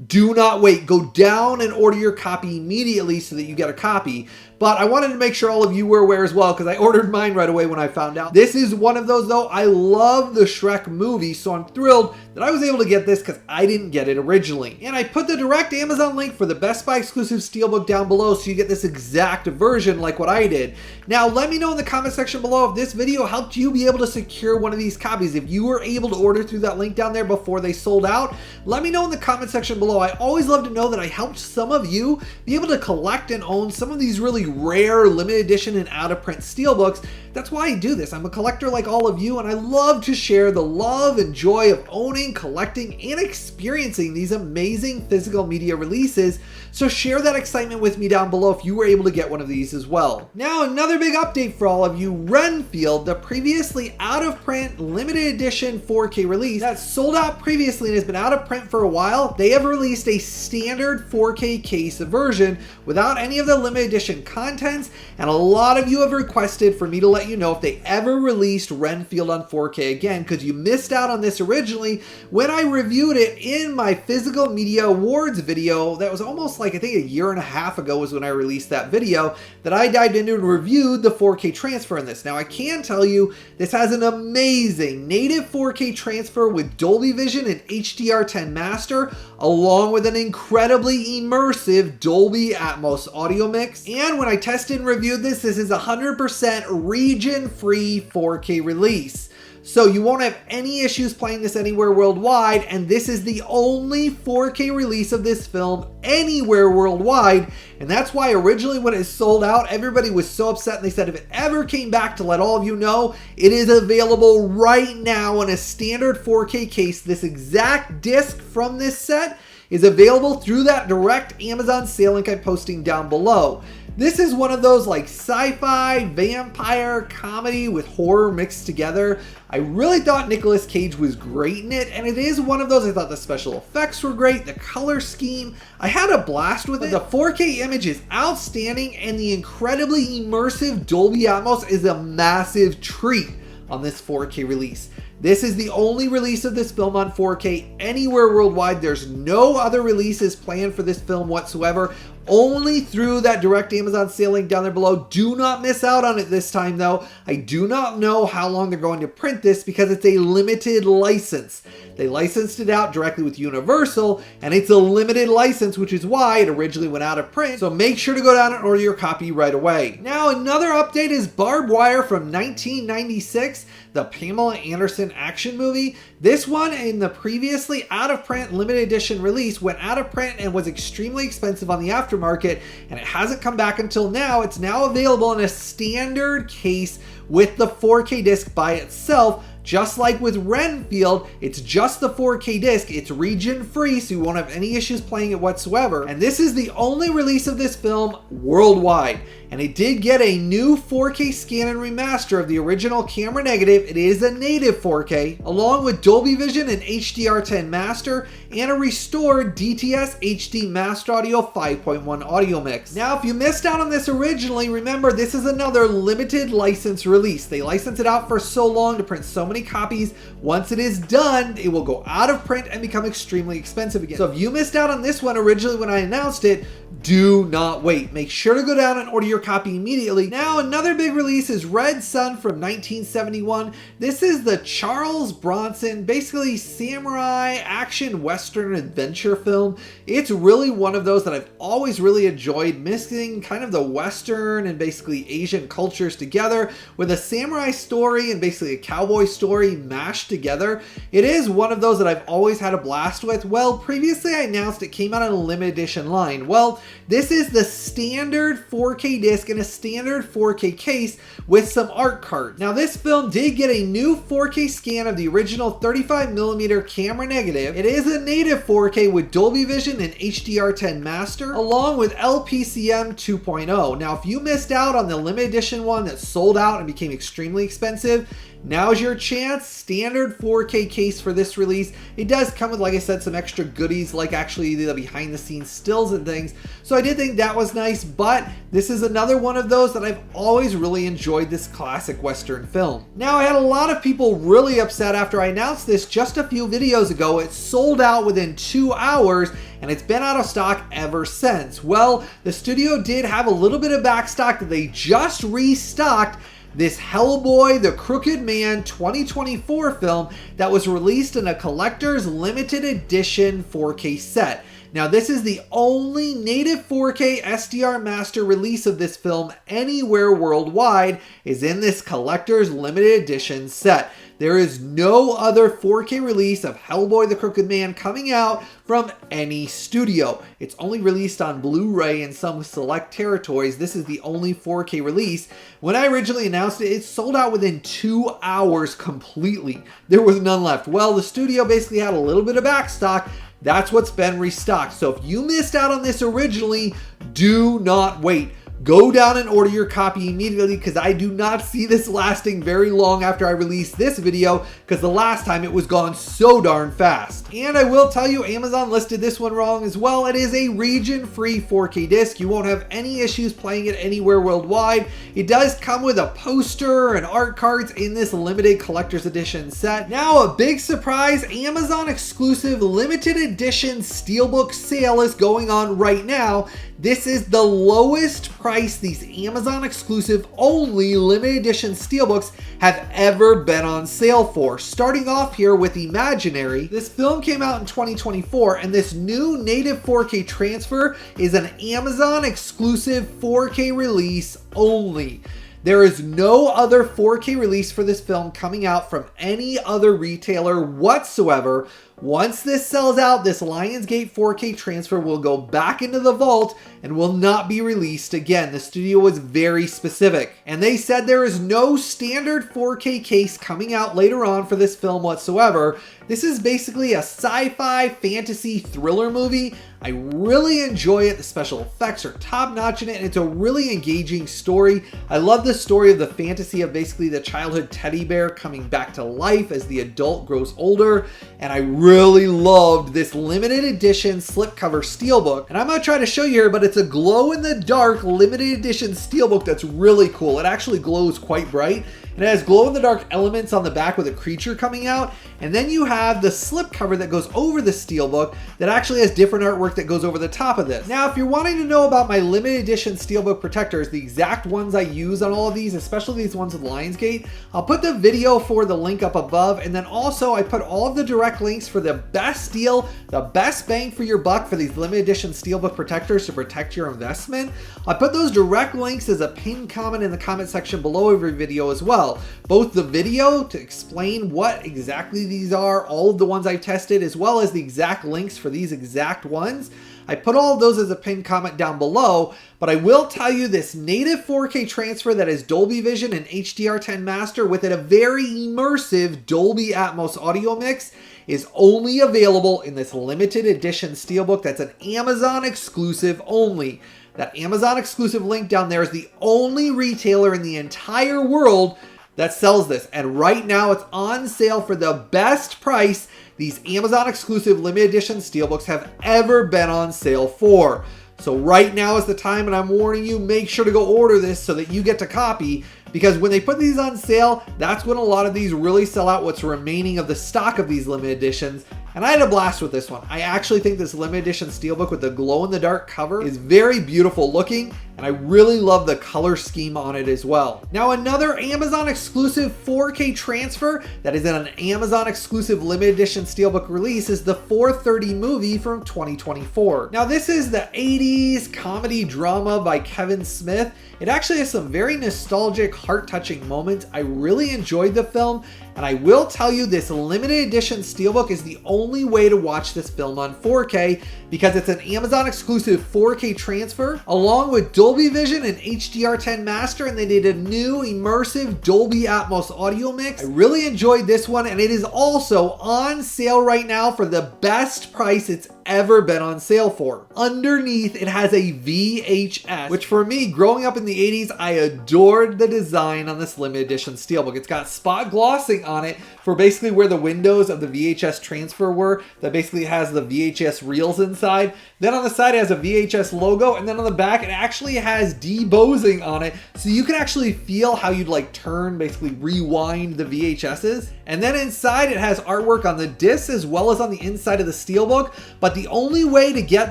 do not wait. Go down and order your copy immediately so that you get a copy. but I wanted to make sure all of you were aware as well because I ordered mine right away when I found out. This is one of those though. I love the Shrek movie, so I'm thrilled that I was able to get this because I didn't get it originally. And I put the direct Amazon link for the Best Buy exclusive Steelbook down below so you get this exact version like what I did. Now let me know in the comment section below if this video helped you be able to secure one of these copies. If you were able to order through that link down there before they sold out, let me know in the comment section below. I always love to know that I helped some of you be able to collect and own some of these really rare limited edition and out of print steelbooks. That's why I do this. I'm a collector like all of you, and I love to share the love and joy of owning, collecting, and experiencing these amazing physical media releases. So share that excitement with me down below if you were able to get one of these as well. Now, another big update for all of you. Renfield, the previously out of print limited edition 4K release that sold out previously and has been out of print for a while, they have released a standard 4K case version without any of the limited edition contents, and a lot of you have requested for me to let you know if they ever released Renfield on 4K again, because you missed out on this originally when I reviewed it in my Physical Media Awards video. That was almost like, I think, a year and a half ago was when I released that video that I dived into and reviewed the 4K transfer in this. Now I can tell you this has an amazing native 4K transfer with Dolby Vision and HDR10 Master, along with an incredibly immersive Dolby Atmos audio mix. And when I tested and reviewed this, this is 100% region-free 4K release. So you won't have any issues playing this anywhere worldwide, and this is the only 4K release of this film anywhere worldwide. And that's why originally when it sold out, everybody was so upset, and they said if it ever came back, to let all of you know, it is available right now in a standard 4K case. This exact disc from this set is available through that direct Amazon sale link I'm posting down below. This is one of those like sci-fi, vampire, comedy with horror mixed together. I really thought Nicolas Cage was great in it, and it is one of those. I thought the special effects were great, the color scheme, I had a blast with it. The 4K image is outstanding, and the incredibly immersive Dolby Atmos is a massive treat on this 4K release. This is the only release of this film on 4K anywhere worldwide. There's no other releases planned for this film whatsoever. Only through that direct Amazon sale link down there below. Do not miss out on it this time though. I do not know how long they're going to print this because it's a limited license. They licensed it out directly with Universal, and it's a limited license, which is why it originally went out of print. So make sure to go down and order your copy right away. Now another update is Barbed Wire from 1996, the Pamela Anderson action movie. This one in the previously out of print limited edition release went out of print and was extremely expensive on the aftermarket, and it hasn't come back until now. It's now available in a standard case with the 4K disc by itself. Just like with Renfield, it's just the 4K disc. It's region free, so you won't have any issues playing it whatsoever. And this is the only release of this film worldwide. And it did get a new 4K scan and remaster of the original camera negative. It is a native 4K, along with Dolby Vision and HDR10 Master, and a restored DTS HD Master Audio 5.1 audio mix. Now, if you missed out on this originally, remember this is another limited license release. They license it out for so long to print so many copies. Once it is done, it will go out of print and become extremely expensive again. So if you missed out on this one originally when I announced it, do not wait. Make sure to go down and order your copy immediately. Now, another big release is Red Sun from 1971. This is the Charles Bronson, basically samurai action western adventure film. It's really one of those that I've always really enjoyed, mixing kind of the western and basically Asian cultures together with a samurai story and basically a cowboy story mashed together. It is one of those that I've always had a blast with. Well, previously I announced it came out in a limited edition line. Well, this is the standard 4K disc in a standard 4K case with some art cards. Now, this film did get a new 4K scan of the original 35mm camera negative. It is a native 4K with Dolby Vision and HDR10 Master, along with LPCM 2.0. Now, if you missed out on the limited edition one that sold out and became extremely expensive, now's your chance. Standard 4K case for this release. It does come with, like I said, some extra goodies like actually the behind the scenes stills and things. So I did think that was nice, but this is another another one of those that I've always really enjoyed this classic Western film. Now, I had a lot of people really upset after I announced this just a few videos ago. It sold out within 2 hours and it's been out of stock ever since. Well, the studio did have a little bit of backstock that they just restocked this Hellboy, the Crooked Man 2024 film that was released in a collector's limited edition 4K set. Now, this is the only native 4K SDR master release of this film anywhere worldwide, is in this collector's limited edition set. There is no other 4K release of Hellboy the Crooked Man coming out from any studio. It's only released on Blu Ray in some select territories. This is the only 4K release. When I originally announced it, it sold out within 2 hours completely. There was none left. Well, the studio basically had a little bit of backstock. That's what's been restocked. So if you missed out on this originally, do not wait. Go down and order your copy immediately, because I do not see this lasting very long after I release this video, because the last time it was gone so darn fast. And I will tell you, Amazon listed this one wrong as well. It is a region-free 4K disc. You won't have any issues playing it anywhere worldwide. It does come with a poster and art cards in this limited collector's edition set. Now, a big surprise, Amazon exclusive limited edition Steelbook sale is going on right now. This is the lowest price these Amazon exclusive only limited edition steelbooks have ever been on sale for. Starting off here with Imaginary. This film came out in 2024, and this new native 4K transfer is an Amazon exclusive 4K release only. There is no other 4K release for this film coming out from any other retailer whatsoever. Once this sells out, this Lionsgate 4K transfer will go back into the vault and will not be released again. The studio was very specific, and they said there is no standard 4K case coming out later on for this film whatsoever. This is basically a sci-fi fantasy thriller movie. I really enjoy it. The special effects are top-notch in it, and it's a really engaging story. I love the story of the fantasy of basically the childhood teddy bear coming back to life as the adult grows older, and I really loved this limited edition slipcover steelbook. And I'm going to try to show you here, but it's a glow-in-the-dark limited edition steelbook that's really cool. It actually glows quite bright. It has glow-in-the-dark elements on the back with a creature coming out, and then you have the slipcover that goes over the steelbook that actually has different artwork that goes over the top of this. Now, if you're wanting to know about my limited edition steelbook protectors, the exact ones I use on all of these, especially these ones with Lionsgate, I'll put the video for the link up above, and then also I put all of the direct links for the best deal, the best bang for your buck for these limited edition steelbook protectors to protect your investment. I put those direct links as a pinned comment in the comment section below every video as well. Both the video to explain what exactly these are, all of the ones I've tested, as well as the exact links for these exact ones. I put all of those as a pinned comment down below, but I will tell you this native 4K transfer that is Dolby Vision and HDR10 Master with a very immersive Dolby Atmos audio mix is only available in this limited edition steelbook that's an Amazon exclusive only. That Amazon exclusive link down there is the only retailer in the entire world that sells this, and right now it's on sale for the best price these Amazon exclusive limited edition steelbooks have ever been on sale for. So right now is the time, and I'm warning you, make sure to go order this so that you get to copy, because when they put these on sale, that's when a lot of these really sell out what's remaining of the stock of these limited editions. And I had a blast with this one. I actually think this limited edition steelbook with the glow-in-the-dark cover is very beautiful looking, and I really love the color scheme on it as well. Now, another Amazon exclusive 4K transfer that is in an Amazon exclusive limited edition steelbook release is the 4:30 movie from 2024. Now, this is the 80s comedy drama by Kevin Smith. It actually has some very nostalgic, heart-touching moments. I really enjoyed the film, and I will tell you this limited edition steelbook is the only way to watch this film on 4K because it's an Amazon exclusive 4K transfer along with Dolby Vision and HDR10 Master, and they did a new immersive Dolby Atmos audio mix. I really enjoyed this one, and it is also on sale right now for the best price it's ever been on sale for. Underneath, it has a VHS, which for me, growing up in the 80s, I adored the design on this limited edition Steelbook. It's got spot glossing on it for basically where the windows of the VHS transfer were. That basically has the VHS reels inside. Then on the side, it has a VHS logo, and then on the back, it actually has debosing on it, so you can actually feel how you'd like turn, basically rewind the VHSs. And then inside, it has artwork on the discs as well as on the inside of the Steelbook, but the only way to get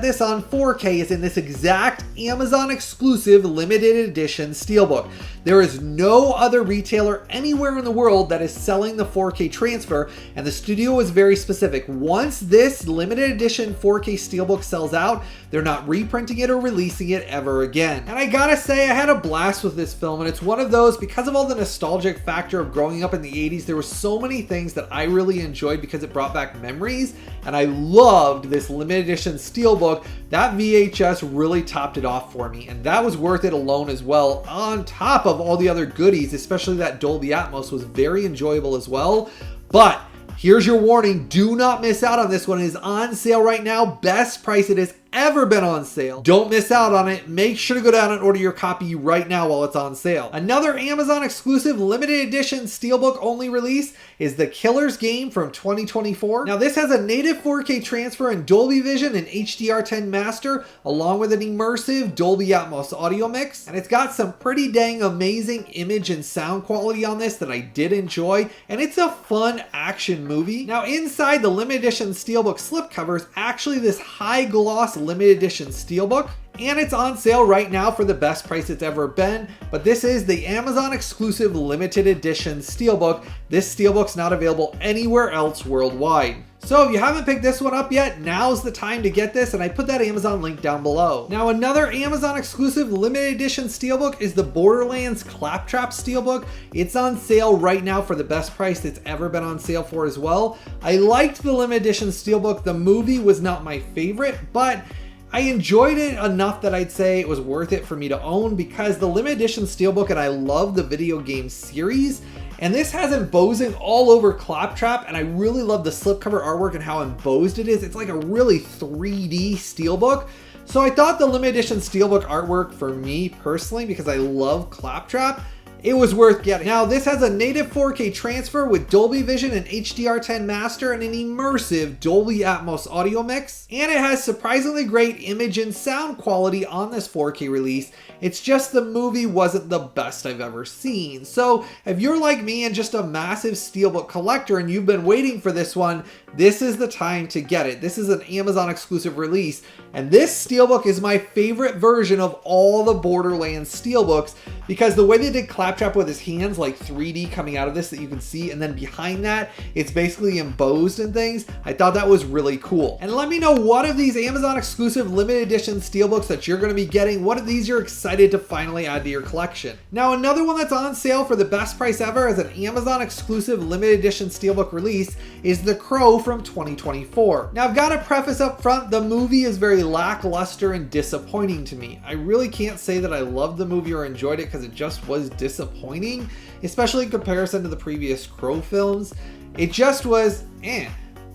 this on 4K is in this exact Amazon exclusive limited edition Steelbook. There is no other retailer anywhere in the world that is selling the 4K transfer, and the studio is very specific. Once this limited edition 4K Steelbook sells out, they're not reprinting it or releasing it ever again. And I gotta say, I had a blast with this film, and it's one of those, because of all the nostalgic factor of growing up in the 80s, there were so many things that I really enjoyed because it brought back memories, and I loved this limited edition Steelbook. That VHS really topped it off for me, and that was worth it alone as well, on top of all the other goodies, especially that Dolby Atmos was very enjoyable as well. But here's your warning, do not miss out on this one. It is on sale right now, best price it has ever been on sale. Don't miss out on it. Make sure to go down and order your copy right now while it's on sale. Another Amazon exclusive limited edition Steelbook only release is The Killer's Game from 2024. Now this has a native 4K transfer in Dolby Vision and HDR10 master, along with an immersive Dolby Atmos audio mix. And it's got some pretty dang amazing image and sound quality on this that I did enjoy. And it's a fun action movie. Now inside the limited edition Steelbook slipcover is actually this high gloss limited edition Steelbook, and it's on sale right now for the best price it's ever been. But this is the Amazon exclusive limited edition Steelbook. This Steelbook's not available anywhere else worldwide. So if you haven't picked this one up yet, now's the time to get this, and I put that Amazon link down below. Now another Amazon exclusive limited edition Steelbook is the Borderlands Claptrap Steelbook. It's on sale right now for the best price it's ever been on sale for as well. I liked the limited edition Steelbook. The movie was not my favorite, but I enjoyed it enough that I'd say it was worth it for me to own, because the limited edition Steelbook, and I love the video game series, and this has embossing all over Claptrap, and I really love the slipcover artwork and how embossed it is. It's like a really 3D Steelbook. So I thought the limited edition Steelbook artwork, for me personally, because I love Claptrap, it was worth getting. Now this has a native 4K transfer with Dolby Vision and HDR10 master and an immersive Dolby Atmos audio mix. And it has surprisingly great image and sound quality on this 4K release. It's just the movie wasn't the best I've ever seen. So if you're like me and just a massive Steelbook collector and you've been waiting for this one, this is the time to get it. This is an Amazon exclusive release, and this Steelbook is my favorite version of all the Borderlands Steelbooks, because the way they did Claptrap with his hands, like 3D coming out of this that you can see, and then behind that, it's basically embossed and things, I thought that was really cool. And let me know what of these Amazon exclusive limited edition Steelbooks that you're going to be getting, what of these you're excited to finally add to your collection. Now another one that's on sale for the best price ever as an Amazon exclusive limited edition Steelbook release is The Crow from 2024. Now I've got to preface up front, the movie is very lackluster and disappointing to me. I really can't say that I loved the movie or enjoyed it, because it just was disappointing, especially in comparison to the previous Crow films. It just was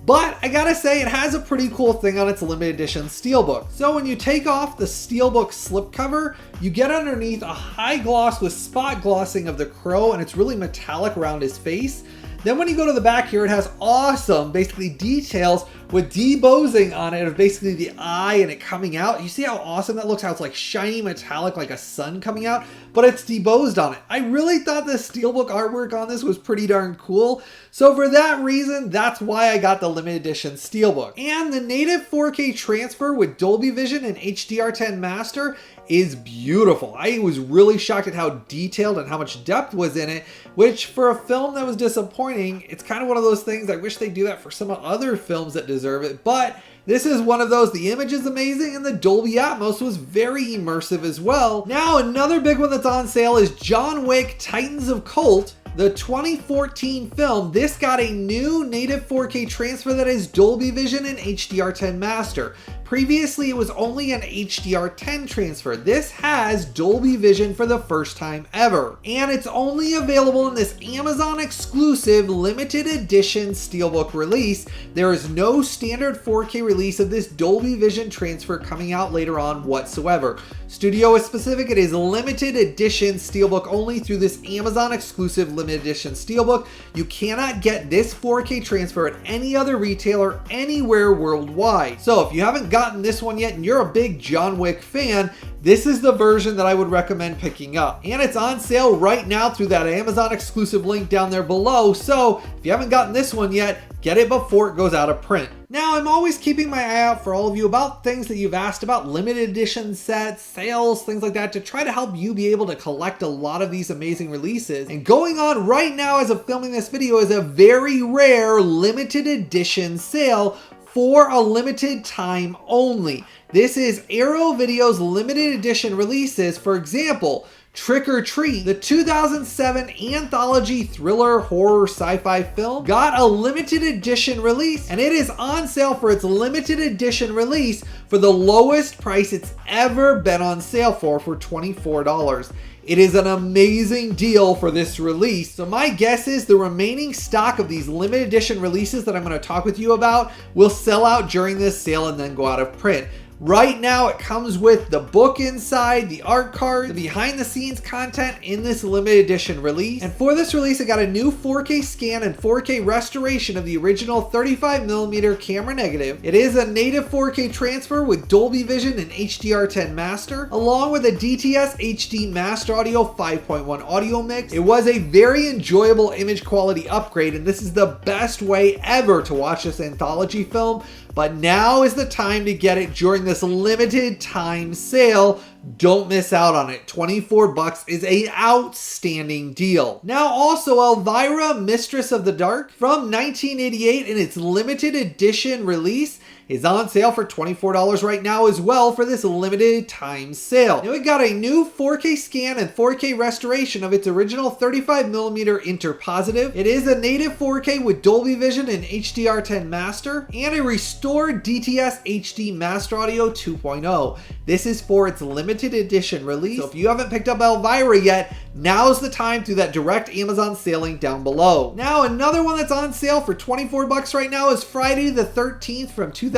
But I gotta say, it has a pretty cool thing on its limited edition Steelbook. So when you take off the Steelbook slipcover, you get underneath a high gloss with spot glossing of the Crow, and it's really metallic around his face. Then when you go to the back here, it has awesome, basically details with debossing on it of basically the eye and it coming out. You see how awesome that looks? How it's like shiny metallic, like a sun coming out, but it's debossed on it. I really thought the Steelbook artwork on this was pretty darn cool. So for that reason, that's why I got the limited edition Steelbook. And the native 4K transfer with Dolby Vision and HDR10 master is beautiful. I was really shocked at how detailed and how much depth was in it, which for a film that was disappointing, it's kind of one of those things, I wish they do that for some other films that deserve it, but this is one of those. The image is amazing and the Dolby Atmos was very immersive as well. Now another big one that's on sale is John Wick Titans of Colt, the 2014 film. This got a new native 4K transfer that is Dolby Vision and HDR10 master. Previously, it was only an HDR10 transfer. This has Dolby Vision for the first time ever. And it's only available in this Amazon exclusive limited edition Steelbook release. There is no standard 4K release of this Dolby Vision transfer coming out later on whatsoever. Studio is specific, it is limited edition Steelbook only through this Amazon exclusive limited edition Steelbook. You cannot get this 4K transfer at any other retailer anywhere worldwide. So if you haven't gotten this one yet and you're a big John Wick fan, this is the version that I would recommend picking up. And it's on sale right now through that Amazon exclusive link down there below. So if you haven't gotten this one yet, get it before it goes out of print. Now, I'm always keeping my eye out for all of you about things that you've asked about, limited edition sets, sales, things like that, to try to help you be able to collect a lot of these amazing releases. And going on right now as of filming this video is a very rare limited edition sale for a limited time only. This is Arrow Video's limited edition releases. For example, Trick or Treat, the 2007 anthology thriller horror sci-fi film, got a limited edition release, and it is on sale for its limited edition release for the lowest price it's ever been on sale for $24. It is an amazing deal for this release. So my guess is the remaining stock of these limited edition releases that I'm going to talk with you about will sell out during this sale and then go out of print. Right now, it comes with the book inside, the art card, the behind the scenes content in this limited edition release. And for this release, I got a new 4K scan and 4K restoration of the original 35mm camera negative. It is a native 4K transfer with Dolby Vision and HDR10 master, along with a DTS HD Master Audio 5.1 audio mix. It was a very enjoyable image quality upgrade, and this is the best way ever to watch this anthology film. But now is the time to get it during this limited time sale. Don't miss out on it. $24 is an outstanding deal. Now also Elvira, Mistress of the Dark from 1988 in its limited edition release is on sale for $24 right now as well for this limited time sale. Now we got a new 4K scan and 4K restoration of its original 35mm interpositive. It is a native 4K with Dolby Vision and HDR10 master and a restored DTS HD Master Audio 2.0. This is for its limited edition release. So if you haven't picked up Elvira yet, now's the time through that direct Amazon sale link down below. Now another one that's on sale for $24 right now is Friday the 13th from 2009.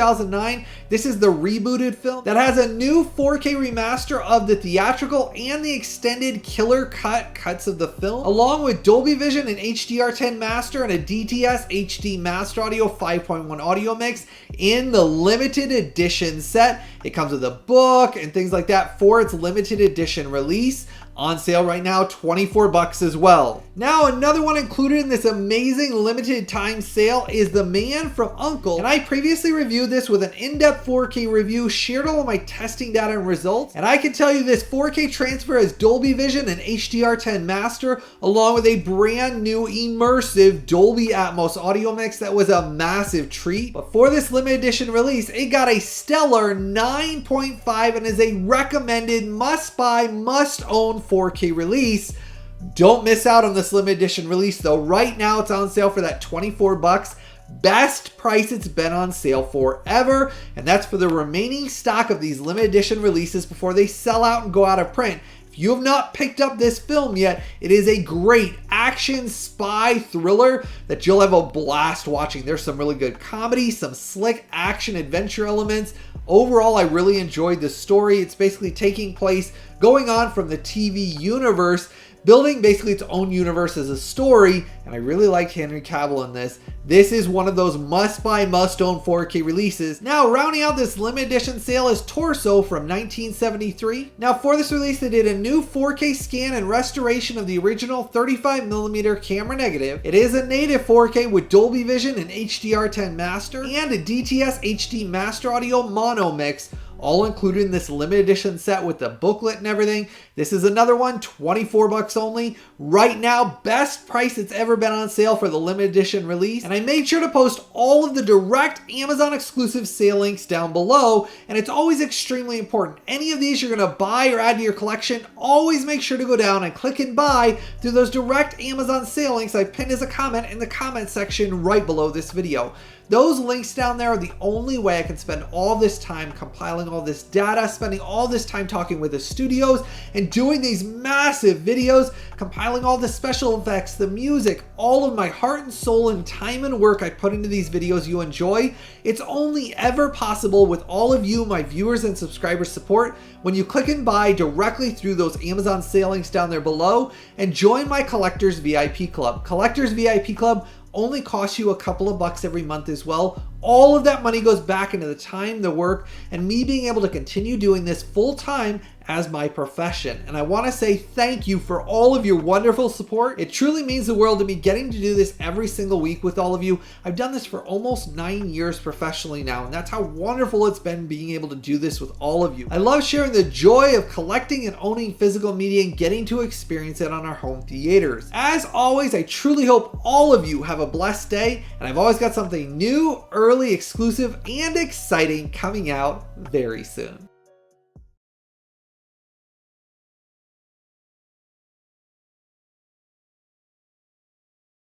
This is the rebooted film that has a new 4K remaster of the theatrical and the extended killer cuts of the film, along with Dolby Vision and HDR10 master and a DTS HD Master Audio 5.1 audio mix in the limited edition set. It comes with a book and things like that for its limited edition release. On sale right now, $24 as well. Now another one included in this amazing limited time sale is The Man from U.N.C.L.E. And I previously reviewed this with an in-depth 4K review, shared all of my testing data and results, and I can tell you this 4K transfer has Dolby Vision and HDR10 master, along with a brand new immersive Dolby Atmos audio mix that was a massive treat. But for this limited edition release, it got a stellar 9.5 and is a recommended must-buy, must-own 4K release. Don't miss out on this limited edition release though. Right now it's on sale for that $24. Best price it's been on sale forever, and that's for the remaining stock of these limited edition releases before they sell out and go out of print. If you have not picked up this film yet, it is a great action spy thriller that you'll have a blast watching. There's some really good comedy, some slick action adventure elements. Overall, I really enjoyed the story. It's basically taking place going on from the TV universe, building basically its own universe as a story, and I really liked Henry Cavill in this. This is one of those must-buy, must-own 4K releases. Now, rounding out this limited edition sale is Torso from 1973. Now, for this release, they did a new 4K scan and restoration of the original 35mm camera negative. It is a native 4K with Dolby Vision and HDR10 master and a DTS HD Master Audio mono mix, all included in this limited edition set with the booklet and everything. This is another one, 24 bucks only. Right now, best price it's ever been on sale for the limited edition release. And I made sure to post all of the direct Amazon exclusive sale links down below. And it's always extremely important. Any of these you're going to buy or add to your collection, always make sure to go down and click and buy through those direct Amazon sale links I pinned as a comment in the comment section right below this video. Those links down there are the only way I can spend all this time compiling all this data, spending all this time talking with the studios and doing these massive videos, compiling all the special effects, the music, all of my heart and soul and time and work I put into these videos you enjoy. It's only ever possible with all of you, my viewers and subscribers support, when you click and buy directly through those Amazon sale links down there below and join my Collectors VIP Club. Collectors VIP Club only costs you a couple of bucks every month as well. All of that money goes back into the time, the work, and me being able to continue doing this full time as my profession. And I want to say thank you for all of your wonderful support. It truly means the world to me getting to do this every single week with all of you. I've done this for almost 9 years professionally now, and that's how wonderful it's been being able to do this with all of you. I love sharing the joy of collecting and owning physical media and getting to experience it on our home theaters. As always, I truly hope all of you have a blessed day, and I've always got something new, early, exclusive, and exciting coming out very soon.